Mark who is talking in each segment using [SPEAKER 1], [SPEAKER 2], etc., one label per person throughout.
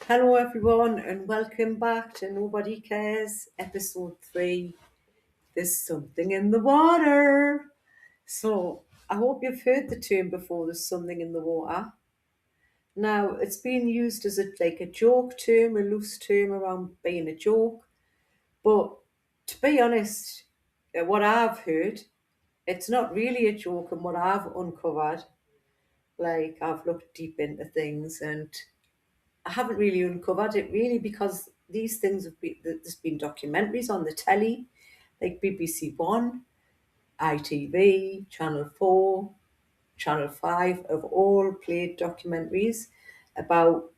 [SPEAKER 1] Hello, everyone, and welcome back to Nobody Cares, episode 3. There's something in the water. So, I hope you've heard the term before, there's something in the water. Now, it's being used as a joke term, a loose term around being a joke. But to be honest, what I've heard, it's not really a joke, and what I've uncovered, I've looked deep into things and I haven't really uncovered it really because these things there's been documentaries on the telly, like BBC One, ITV, Channel 4, Channel 5 have all played documentaries about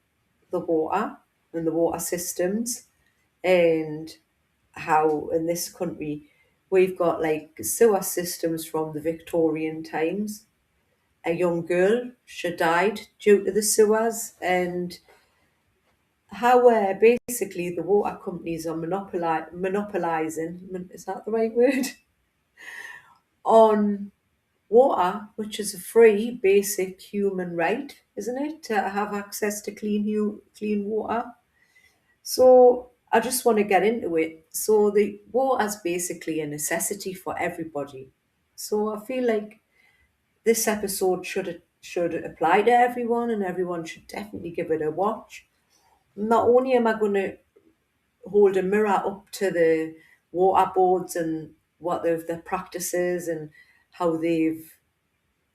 [SPEAKER 1] the water and the water systems and how in this country we've got like sewer systems from the Victorian times. A young girl, she died due to the sewers, and how basically the water companies are monopolizing, is that the right word, on water, which is a free basic human right, isn't it, to have access to clean water. So I just want to get into it. So the water is basically a necessity for everybody. So I feel like this episode should apply to everyone, and everyone should definitely give it a watch. Not only am I going to hold a mirror up to the water boards and what their practices and how they've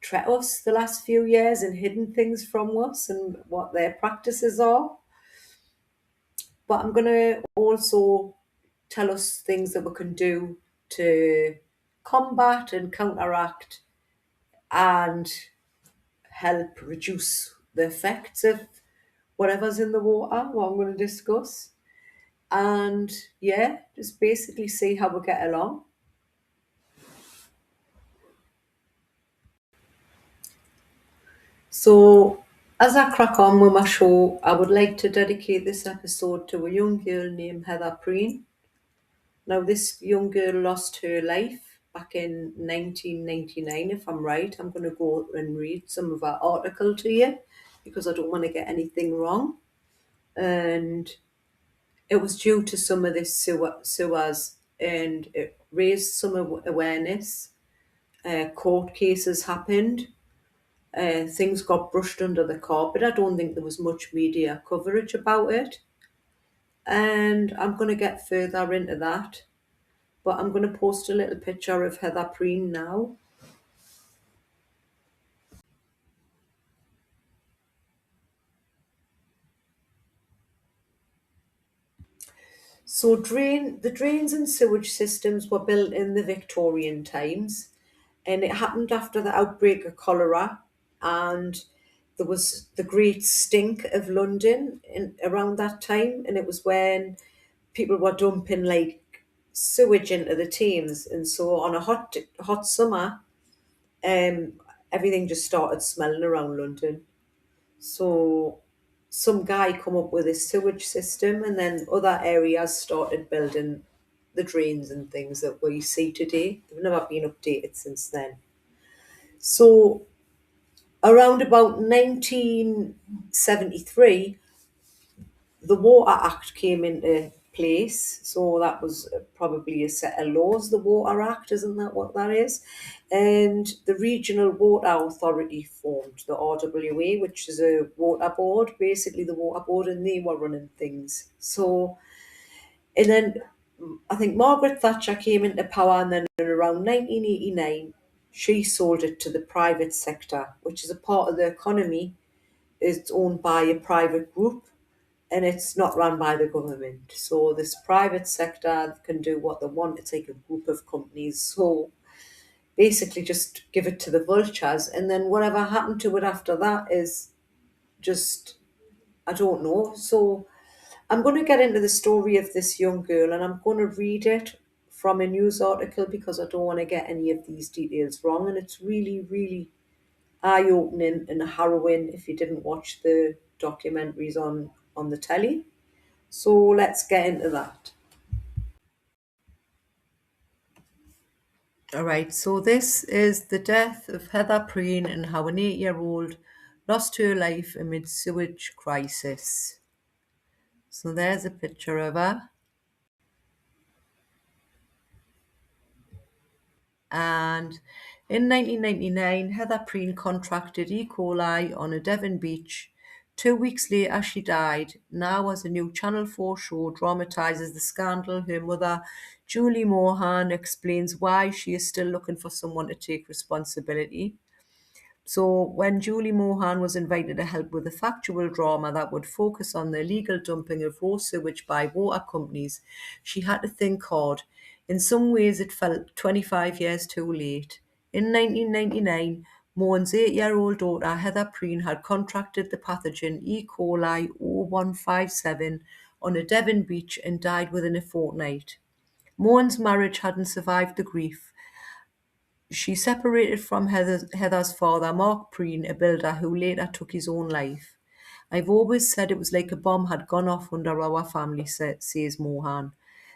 [SPEAKER 1] treated us the last few years and hidden things from us and what their practices are. But I'm going to also tell us things that we can do to combat and counteract and help reduce the effects of whatever's in the water, what I'm going to discuss. And yeah, just basically see how we get along. So, as I crack on with my show, I would like to dedicate this episode to a young girl named Heather Preen. Now, this young girl lost her life back in 1999, if I'm right. I'm going to go and read some of her article to you because I don't want to get anything wrong. And it was due to some of this sewers, and it raised some awareness. Court cases happened. Things got brushed under the carpet. I don't think there was much media coverage about it. And I'm going to get further into that. But I'm going to post a little picture of Heather Preen now. So the drains and sewage systems were built in the Victorian times, and it happened after the outbreak of cholera, and there was the great stink of London in around that time, and it was when people were dumping like sewage into the Thames, and so on a hot summer, um, everything just started smelling around London. So some guy come up with a sewage system, and then other areas started building the drains and things that we see today. They've never been updated since then. So around about 1973, the Water Act came into place. So that was probably a set of laws, the Water Act, isn't that what that is? And the Regional Water Authority formed, the RWA, which is a water board, basically the water board, and they were running things. So, and then I think Margaret Thatcher came into power, and then in around 1989, she sold it to the private sector, which is a part of the economy. It's owned by a private group and it's not run by the government. So this private sector can do what they want. It's like a group of companies. So basically just give it to the vultures, and then whatever happened to it after that is just, I don't know. So I'm going to get into the story of this young girl, and I'm going to read it from a news article because I don't want to get any of these details wrong, and it's really, really eye-opening and harrowing if you didn't watch the documentaries on the telly. So let's get into that. All right, so this is the death of Heather Preen and how an 8-year-old lost her life amid sewage crisis. So there's a picture of her. And in 1999, Heather Preen contracted E. coli on a Devon beach. 2 weeks later, she died. Now, as a new Channel 4 show dramatises the scandal, her mother, Julie Mohan, explains why she is still looking for someone to take responsibility. So, when Julie Mohan was invited to help with a factual drama that would focus on the illegal dumping of raw sewage by water companies, she had to think hard. In some ways, it felt 25 years too late. In 1999, Mohan's 8-year-old daughter Heather Preen had contracted the pathogen E. coli 0157 on a Devon beach and died within a fortnight. Mohan's marriage hadn't survived the grief. She separated from Heather's father, Mark Preen, a builder who later took his own life. I've always said it was like a bomb had gone off under our family, says Mohan.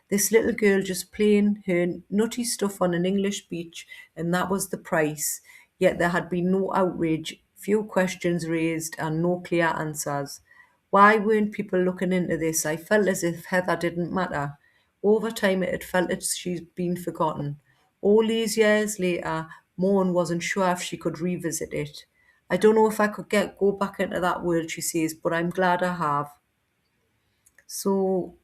[SPEAKER 1] This little girl just playing her nutty stuff on an English beach, and that was the price. Yet there had been no outrage, few questions raised, and no clear answers. Why weren't people looking into this? I felt as if Heather didn't matter. Over time, it had felt that she'd been forgotten. All these years later, Moan wasn't sure if she could revisit it. I don't know if I could go back into that world, she says, but I'm glad I have. So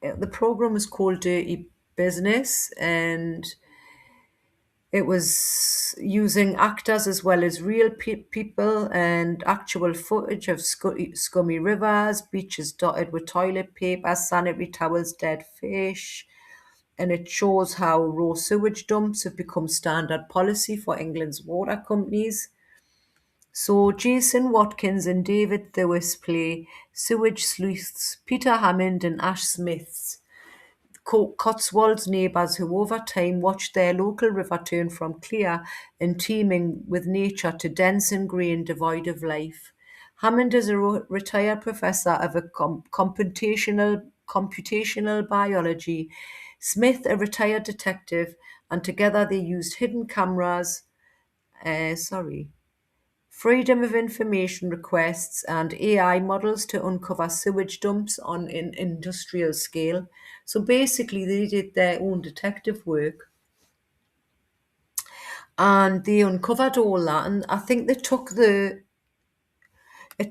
[SPEAKER 1] the program was called Dirty Business, and it was using actors as well as real people and actual footage of scummy rivers, beaches dotted with toilet paper, sanitary towels, dead fish. And it shows how raw sewage dumps have become standard policy for England's water companies. So Jason Watkins and David Thewis play sewage sleuths Peter Hammond and Ash Smiths, Cotswolds neighbours who over time watched their local river turn from clear and teeming with nature to dense and grey and devoid of life. Hammond is a retired professor of computational biology, Smith a retired detective, and together they used hidden cameras, freedom of information requests, and AI models to uncover sewage dumps on an industrial scale. So basically, they did their own detective work and they uncovered all that. And I think it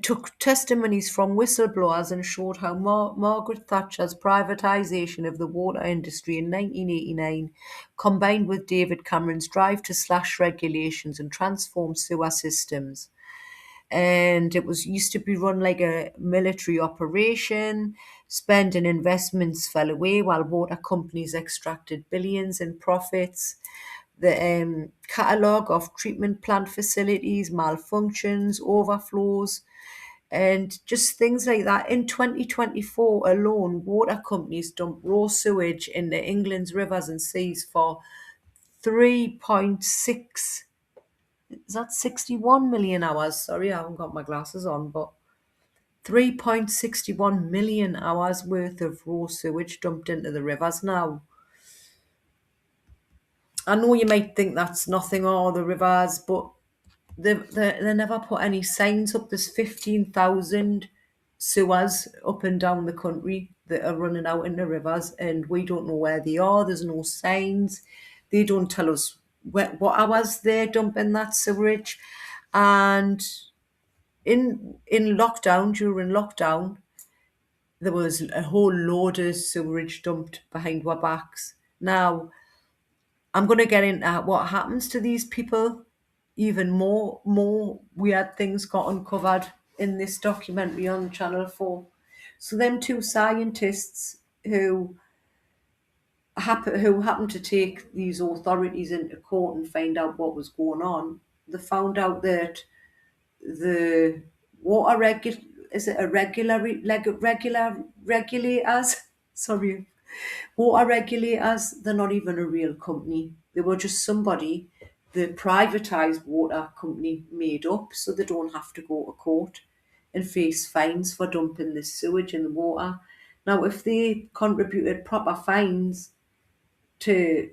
[SPEAKER 1] took testimonies from whistleblowers and showed how Margaret Thatcher's privatisation of the water industry in 1989, combined with David Cameron's drive to slash regulations and transform sewer systems, and it was used to be run like a military operation. Spending investments fell away while water companies extracted billions in profits. The catalogue of treatment plant facilities, malfunctions, overflows, and just things like that. In 2024 alone, water companies dumped raw sewage into England's rivers and seas for 3.6, is that 61 million hours? Sorry, I haven't got my glasses on, but 3.61 million hours worth of raw sewage dumped into the rivers now. I know you might think that's nothing, or the rivers, but they never put any signs up. There's 15,000 sewers up and down the country that are running out in the rivers, and we don't know where they are. There's no signs. They don't tell us what hours they're dumping that sewerage. And in lockdown, during lockdown, there was a whole load of sewerage dumped behind our backs. Now, I'm going to get into what happens to these people. Even more weird things got uncovered in this documentary on Channel 4. So them two scientists who happened to take these authorities into court and find out what was going on, they found out that the water is it a regular regulators? Sorry, water regulators. They're not even a real company. They were just somebody the privatized water company made up, so they don't have to go to court and face fines for dumping this sewage in the water. Now, if they contributed proper fines to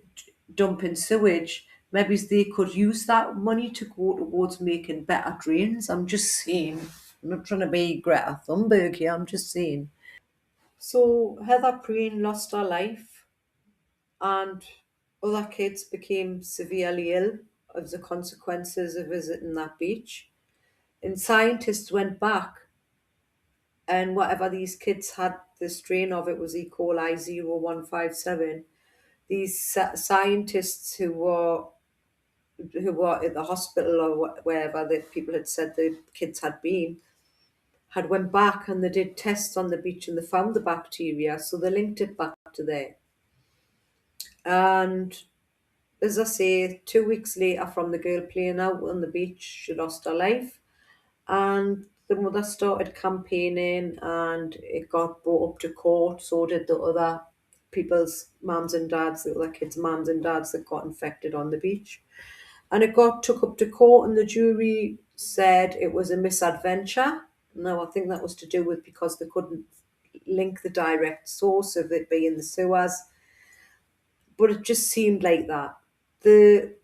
[SPEAKER 1] dumping sewage, maybe they could use that money to go towards making better drains. I'm just saying. I'm not trying to be Greta Thunberg here. I'm just saying. So Heather Preen lost her life, and other kids became severely ill as the consequences of visiting that beach. And scientists went back, and whatever these kids had, the strain of it was E. coli 0157. These scientists who were at the hospital or wherever the people had said the kids had been had went back and they did tests on the beach and they found the bacteria, so they linked it back to there. And as I say, 2 weeks later from the girl playing out on the beach, she lost her life. And the mother started campaigning and it got brought up to court. So did the other people's mums and dads, the other kids' mums and dads that got infected on the beach. And it got took up to court and the jury said it was a misadventure. Now, I think that was to do with because they couldn't link the direct source of it being the sewers, but it just seemed like that. The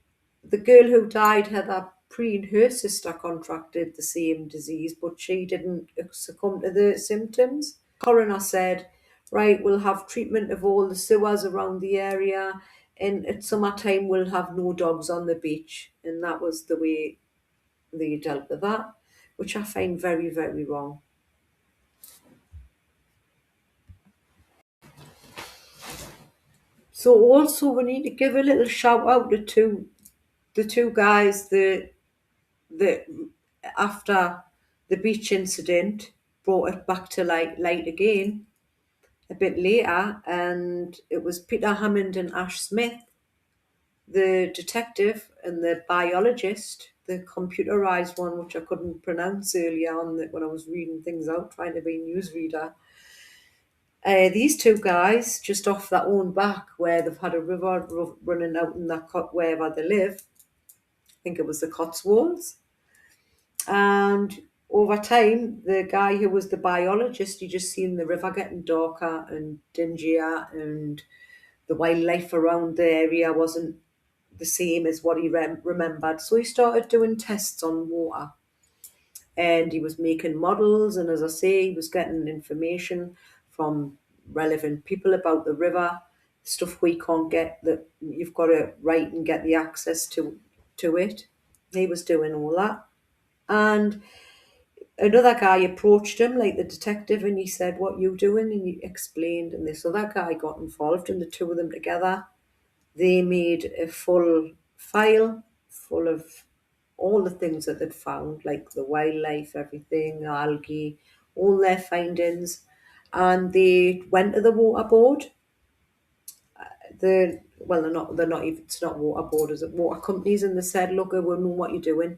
[SPEAKER 1] the girl who died, Heather Preen, her sister contracted the same disease, but she didn't succumb to the symptoms. Coroner said, right, we'll have treatment of all the sewers around the area, and at summertime we'll have no dogs on the beach. And that was the way they dealt with that, which I find very, very wrong. So also we need to give a little shout out to the two guys that after the beach incident brought it back to light again a bit later, and it was Peter Hammond and Ash Smith, the detective and the biologist, the computerized one, which I couldn't pronounce earlier on when I was reading things out, trying to be a newsreader. These two guys, just off their own back, where they've had a river running out in that wherever they live, I think it was the Cotswolds. And over time, the guy who was the biologist, he just seen the river getting darker and dingier, and the wildlife around the area wasn't the same as what he remembered. So he started doing tests on water, and he was making models. And as I say, he was getting information from relevant people about the river, stuff we can't get that you've got to write and get the access to it. He was doing all that. And another guy approached him, like the detective, and he said, "What you doing?" And he explained, and this other guy got involved, and the two of them together, they made a full file full of all the things that they'd found, like the wildlife, everything, algae, all their findings, and they went to the water board. They're not even, it's not water board, is it? Water companies, and they said, "Look, we know what you're doing.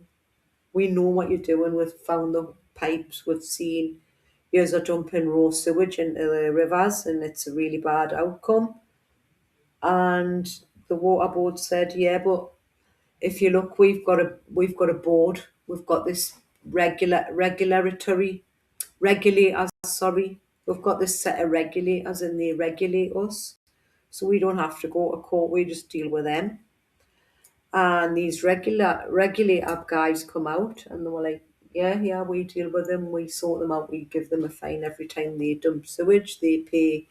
[SPEAKER 1] We know what you're doing. We've found the pipes. We've seen you're dumping raw sewage into the rivers, and it's a really bad outcome." And the water board said, "Yeah, but if you look, we've got a board. We've got this regulators. Sorry, we've got this set of regulators, and they regulate us, so we don't have to go to court. We just deal with them." And these regulator guys come out and they were like, "Yeah, yeah, we deal with them. We sort them out. We give them a fine every time they dump sewage. They pay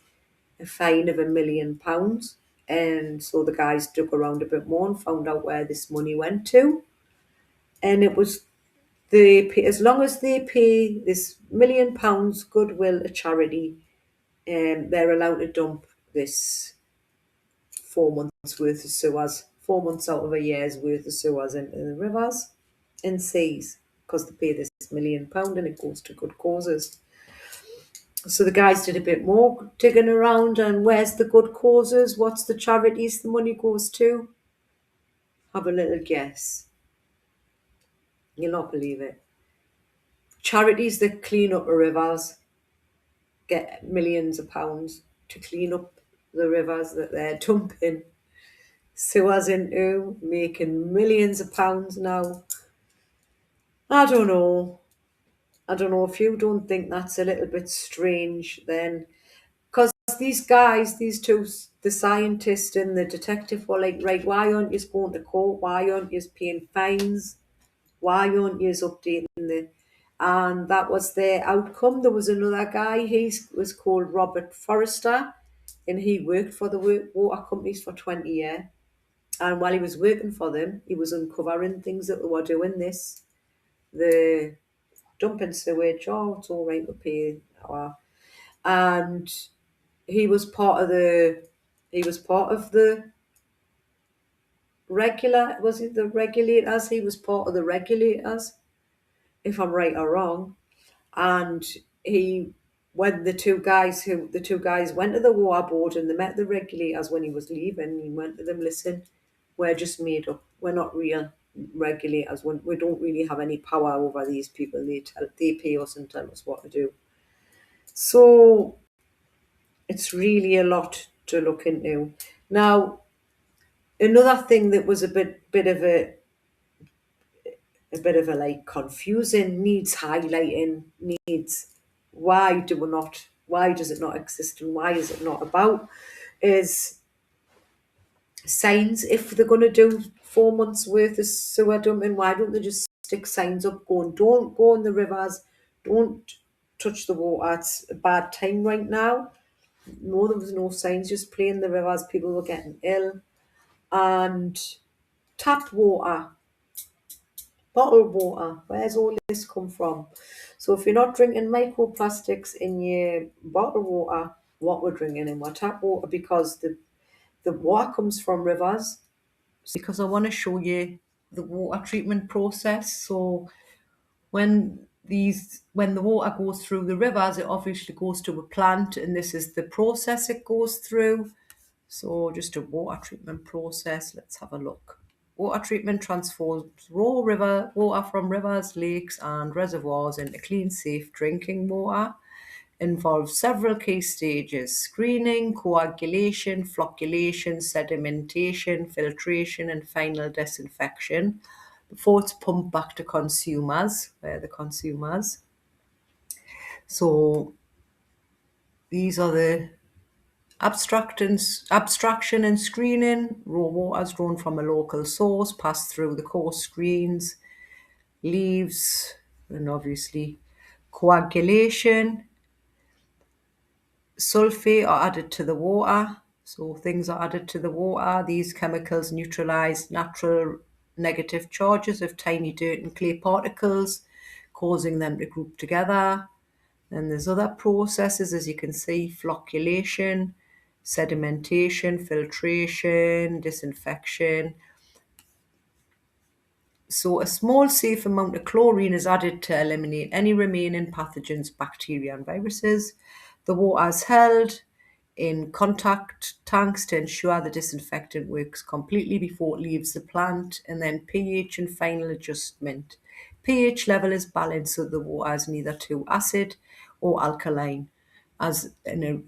[SPEAKER 1] a fine of £1 million." And so the guys dug around a bit more and found out where this money went to. And it was as long as they pay this £1 million goodwill a charity, they're allowed to dump this 4 months worth of sewers, 4 months out of a year's worth of sewers into the rivers and seas, because they pay this £1 million and it goes to good causes. So the guys did a bit more digging around, and where's the good causes? What's the charities the money goes to? Have a little guess. You'll not believe it. Charities that clean up the rivers get millions of pounds to clean up the rivers that they're dumping sewers into, making millions of pounds now. I don't know. I don't know if you don't think that's a little bit strange then. Because these guys, these two, the scientist and the detective, were like, right, why aren't you going to court? Why aren't you paying fines? Why aren't you updating the. and that was their outcome. There was another guy, he was called Robert Forrester, and he worked for the water companies for 20 years. And while he was working for them, he was uncovering things that they were doing this. The dumping sewage, oh, it's all right, we pay our. And he was part of the was it the regulators? He was part of the regulators, if I'm right or wrong. And he when the two guys went to the water board and they met the regulators when he was leaving, he went to them, listen, we're just made up. We're not real regulators. We don't really have any power over these people. They pay us and tell us what to do. So it's really a lot to look into. Now, another thing that was a bit of a like confusing, needs highlighting, needs why does it not exist and why is it not about, is signs. If they're going to do 4 months worth of sewer dumping, why don't they just stick signs up going, don't go in the rivers, don't touch the water, it's a bad time right now. No, there was no signs, just play in the rivers, people were getting ill. And tap water, bottled water, where's all this come from? So if you're not drinking microplastics in your bottled water, what we're drinking in our tap water, because the water comes from rivers. Because I want to show you the water treatment process. So when the water goes through the rivers, it obviously goes to a plant, and this is the process it goes through. So just a water treatment process. Let's have a look. Water treatment transforms raw river water from rivers, lakes, and reservoirs into clean, safe drinking water. Involves several key stages: screening, coagulation, flocculation, sedimentation, filtration, and final disinfection before it's pumped back to consumers. Where are the consumers? So these are the abstraction and screening. Raw water is drawn from a local source, passed through the coarse screens, leaves, and obviously coagulation. Sulfate are added to the water. So things are added to the water. These chemicals neutralize natural negative charges of tiny dirt and clay particles, causing them to group together. Then there's other processes, as you can see: flocculation, sedimentation, filtration, disinfection. So a small safe amount of chlorine is added to eliminate any remaining pathogens, bacteria and viruses. The water is held in contact tanks to ensure the disinfectant works completely before it leaves the plant, and then pH and final adjustment. pH level is balanced so the water is neither too acid or alkaline, as a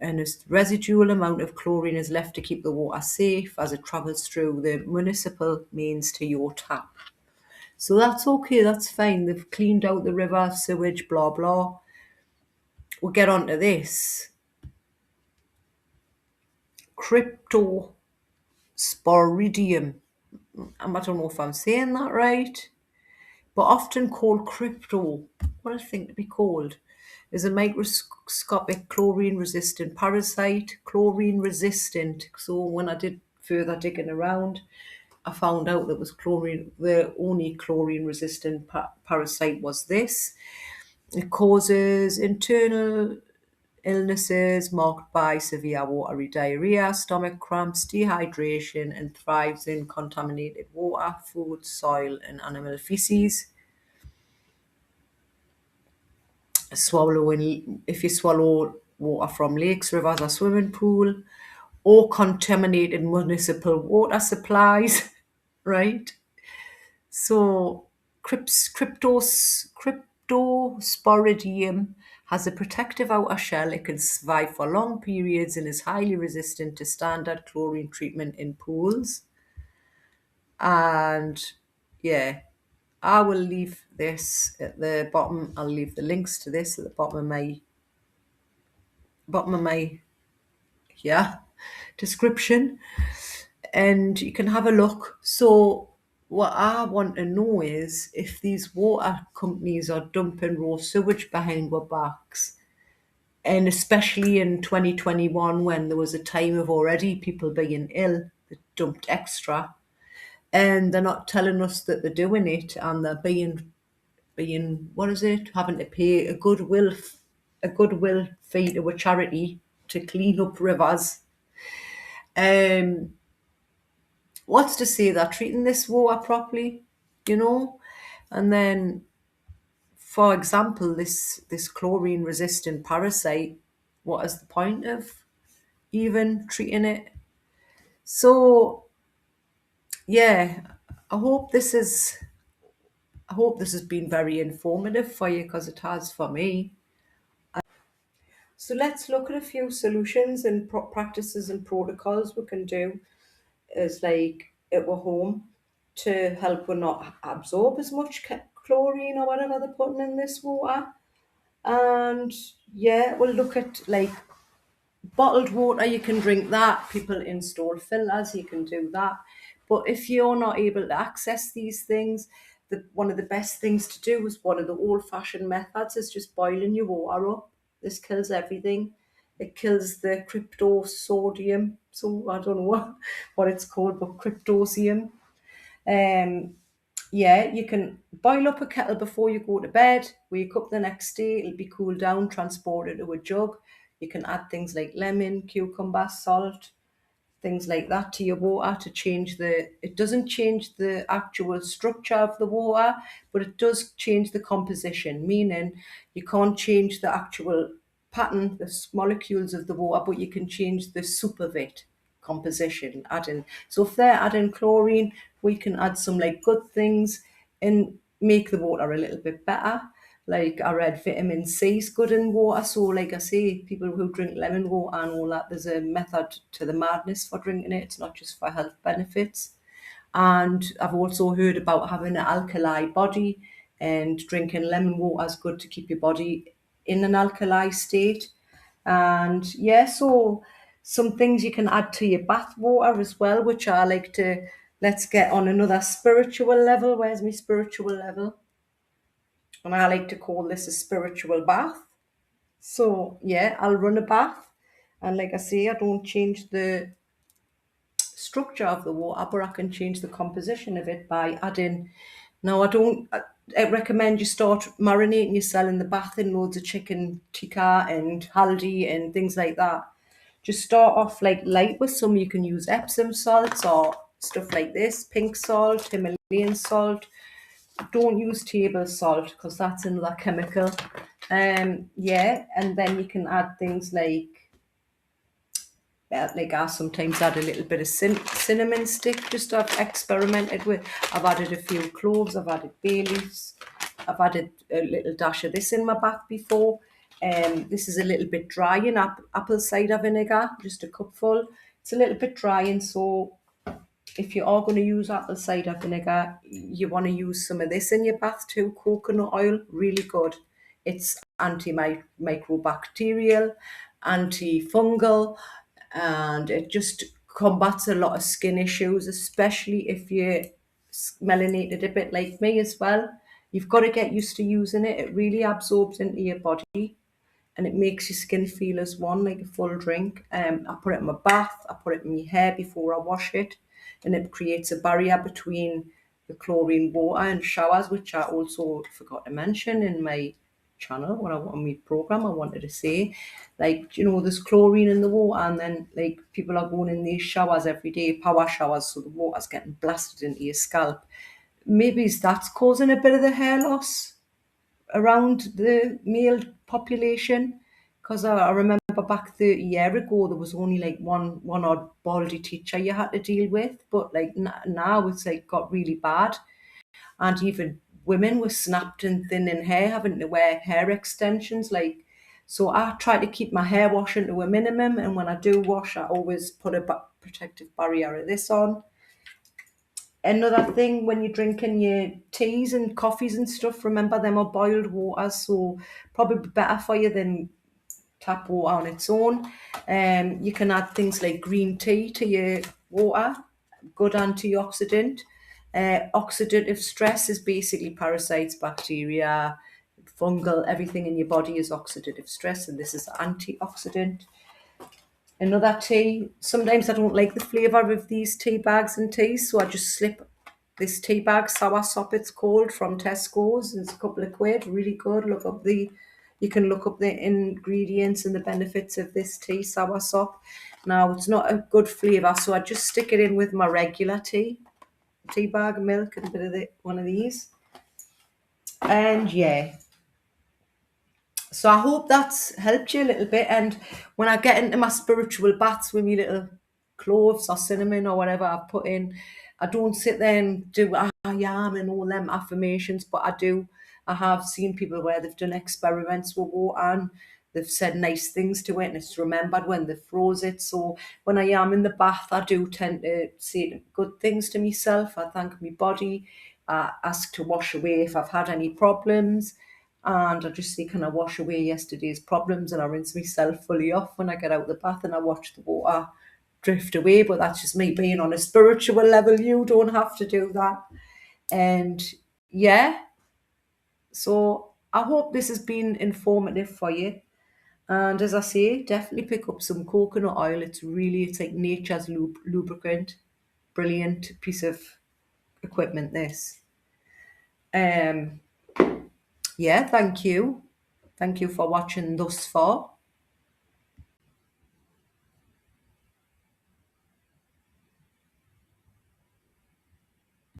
[SPEAKER 1] residual amount of chlorine is left to keep the water safe as it travels through the municipal mains to your tap. So that's okay, that's fine. They've cleaned out the river, sewage, blah, blah. We'll get on to this. Cryptosporidium. I don't know if I'm saying that right, but often called crypto. What I think to be called is a microscopic chlorine-resistant parasite. Chlorine-resistant. So when I did further digging around, I found out that was chlorine. The only chlorine-resistant parasite was this. It causes internal illnesses marked by severe watery diarrhea, stomach cramps, dehydration, and thrives in contaminated water, food, soil, and animal feces. If you swallow water from lakes, rivers, or swimming pool, or contaminated municipal water supplies, right? So Cryptosporidium has a protective outer shell. It can survive for long periods and is highly resistant to standard chlorine treatment in pools. And yeah, I will leave this at the bottom. I'll leave the links to this at the bottom of my yeah description, and you can have a look. So what I want to know is if these water companies are dumping raw sewage behind our backs, and especially in 2021 when there was a time of already people being ill, they dumped extra, and they're not telling us that they're doing it, and they're being what is it, having to pay a goodwill fee to a charity to clean up rivers. Um, what's to say they're treating this water properly, you know? And then, for example, this chlorine resistant parasite, what is the point of even treating it? So yeah, I hope this is I hope this has been very informative for you because it has for me. So let's look at a few solutions and practices and protocols we can do as like at our home to help us not absorb as much chlorine or whatever they're putting in this water. And yeah, we'll look at like bottled water, you can drink that. People install filters, you can do that. But if you're not able to access these things, one of the best things to do is one of the old fashioned methods is just boiling your water up. This kills everything. It kills the cryptosodium. So I don't know what it's called, but cryptosium. Um, yeah, you can boil up a kettle before you go to bed, wake up the next day, it'll be cooled down, transported to a jug. You can add things like lemon, cucumber, salt, things like that to your water to change it doesn't change the actual structure of the water, but it does change the composition, meaning you can't change the actual pattern, the molecules of the water, but you can change the soup of it composition, adding. So if they're adding chlorine, we can add some like good things and make the water a little bit better. Like I read vitamin C is good in water. So like I say, people who drink lemon water and all that, there's a method to the madness for drinking it. It's not just for health benefits. And I've also heard about having an alkali body, and drinking lemon water is good to keep your body in an alkali state. And yeah, so some things you can add to your bath water as well, which I like to, let's get on another spiritual level. Where's my spiritual level? And I like to call this a spiritual bath. So yeah, I'll run a bath, and like I say, I don't change the structure of the water, but I can change the composition of it by adding. Now, I recommend you start marinating yourself in the bath in loads of chicken tikka and haldi and things like that. Just start off like light with some. You can use Epsom salts or stuff like this, pink salt, Himalayan salt. Don't use table salt because that's another chemical. Yeah, and then you can add things like I sometimes add a little bit of cinnamon stick, just to have experimented with. I've added a few cloves, I've added bay leaves, I've added a little dash of this in my bath before. This is a little bit dry in apple cider vinegar, just a cupful. It's a little bit dry, and so if you are going to use apple cider vinegar, you want to use some of this in your bath too. Coconut oil, really good. It's antimicrobial, antifungal, and it just combats a lot of skin issues, especially if you're melanated a bit like me as well. You've got to get used to using it. It really absorbs into your body, and it makes your skin feel as one, like a full drink. I put it in my bath, I put it in my hair before I wash it, and it creates a barrier between the chlorine water and showers, which I also forgot to mention in my channel when I on my program. I wanted to say, like, there's chlorine in the water, and then like people are going in these showers every day, power showers, so the water's getting blasted into your scalp. Maybe that's causing a bit of the hair loss around the male population, because I remember back 30 years ago there was only like one odd baldy teacher you had to deal with, but like now it's like got really bad, and even women were snapped and thin in hair, having to wear hair extensions. Like, so I try to keep my hair washing to a minimum, and when I do wash I always put a protective barrier of this on. Another thing, when you're drinking your teas and coffees and stuff, remember them are boiled waters, so probably better for you than tap water on its own. You can add things like green tea to your water, good antioxidant. Oxidative stress is basically parasites, bacteria, fungal, everything in your body is oxidative stress, and this is antioxidant. Another tea. Sometimes I don't like the flavour of these tea bags and teas, so I just slip this tea bag, sour sop it's called, from Tesco's. It's a couple of quid, really good. You can look up the ingredients and the benefits of this tea, sour sop. Now it's not a good flavour, so I just stick it in with my regular tea bag, milk, and a bit of one of these. And yeah, so I hope that's helped you a little bit. And when I get into my spiritual baths with me little cloves or cinnamon or whatever I've put in, I don't sit there and do I am and all them affirmations, but I do. I have seen people where they've done experiments with water and they've said nice things to it and it's remembered when they froze it. So when I am in the bath, I do tend to say good things to myself. I thank my body. I ask to wash away if I've had any problems, and I just say, can I wash away yesterday's problems? And I rinse myself fully off when I get out of the bath and I watch the water drift away. But that's just me being on a spiritual level. You don't have to do that. And yeah, so I hope this has been informative for you. And as I say, definitely pick up some coconut oil. It's like nature's lubricant. Brilliant piece of equipment, this. Um, yeah, thank you. Thank you for watching thus far.